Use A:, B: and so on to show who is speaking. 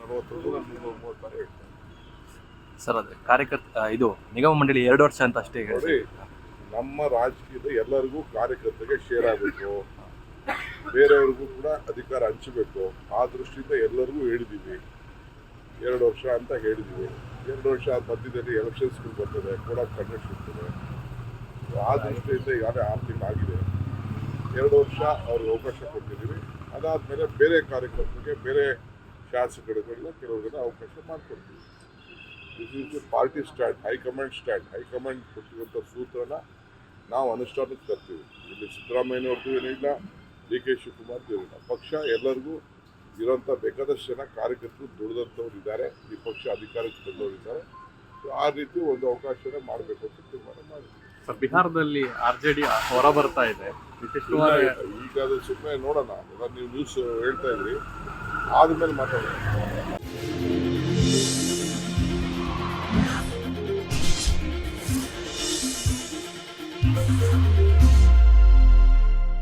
A: 240 ಬಾರಿ ಹೇಳ್ತಾರೆ.
B: ಸರ್ ಅದೇ ಇದು ನಿಗಮ ಮಂಡಳಿ 2 ವರ್ಷ ಅಂತ ಅಷ್ಟೇ
A: ನೋಡಿ, ನಮ್ಮ ರಾಜಕೀಯದ ಎಲ್ಲರಿಗೂ ಕಾರ್ಯಕರ್ತರಿಗೆ ಶೇರ್ ಆಗಬೇಕು, ಬೇರೆಯವ್ರಿಗೂ ಕೂಡ ಅಧಿಕಾರ ಹಂಚಬೇಕು. ಆ ದೃಷ್ಟಿಯಿಂದ ಎಲ್ಲರಿಗೂ ಹೇಳಿದ್ದೀವಿ 2 ವರ್ಷ ಅಂತ ಹೇಳಿದ್ದೀವಿ. 2 ವರ್ಷ ಮಧ್ಯದಲ್ಲಿ ಎಲೆಕ್ಷನ್ಸ್ಗಳು ಬರ್ತದೆ, ಕೋಡ್ ಆಫ್ ಕಂಡಕ್ಟ್ ಇರ್ತದೆ. ಆ ದೃಷ್ಟಿಯಿಂದ ಈಗಾಗಲೇ 6 ತಿಂಗಳಾಗಿದೆ. 2 ವರ್ಷ ಅವ್ರಿಗೆ ಅವಕಾಶ ಕೊಟ್ಟಿದ್ದೀವಿ. ಅದಾದಮೇಲೆ ಬೇರೆ ಕಾರ್ಯಕರ್ತರಿಗೆ, ಬೇರೆ ಶಾಸಕರುಗಳಿಗೆಲ್ಲ ಕೆಲವರಿಗೆಲ್ಲ ಅವಕಾಶ ಮಾಡಿಕೊಡ್ತೀವಿ. This is the party stand, high command stand. High command ಕೊಟ್ಟಿರುವಂಥ ಸೂತ್ರನ ನಾವು ಅನುಷ್ಠಾನಕ್ಕೆ ತರ್ತೀವಿ. ಇಲ್ಲಿ ಸಿದ್ದರಾಮಯ್ಯನವ್ರದ್ದು ಏನಿಲ್ಲ, ಡಿ ಕೆ ಶಿವಕುಮಾರ್ದು ಏನಿಲ್ಲ. ಪಕ್ಷ ಎಲ್ಲರಿಗೂ ಇರೋಂಥ ಬೇಕಾದಷ್ಟು ಜನ ಕಾರ್ಯಕರ್ತರು ದುಡಿದಂಥವ್ರು ಇದ್ದಾರೆ, ಈ ಪಕ್ಷ ಅಧಿಕಾರಕ್ಕೆ ತಂದವರು ಇದ್ದಾರೆ. ಸೊ ಆ ರೀತಿ ಒಂದು ಅವಕಾಶನ ಮಾಡಬೇಕು ಅಂತ ತೀರ್ಮಾನ ಮಾಡಿದ್ವಿ.
C: ಸರ್, ಬಿಹಾರದಲ್ಲಿ RJD ಹೊರ ಬರ್ತಾ ಇದೆ.
A: ಈಗ ಅದು ಸುಮ್ಮನೆ ನೋಡೋಣ, ನೀವು ನ್ಯೂಸ್ ಹೇಳ್ತಾ ಇದ್ರಿ, ಆದ್ಮೇಲೆ ಮಾತಾಡೋಣ.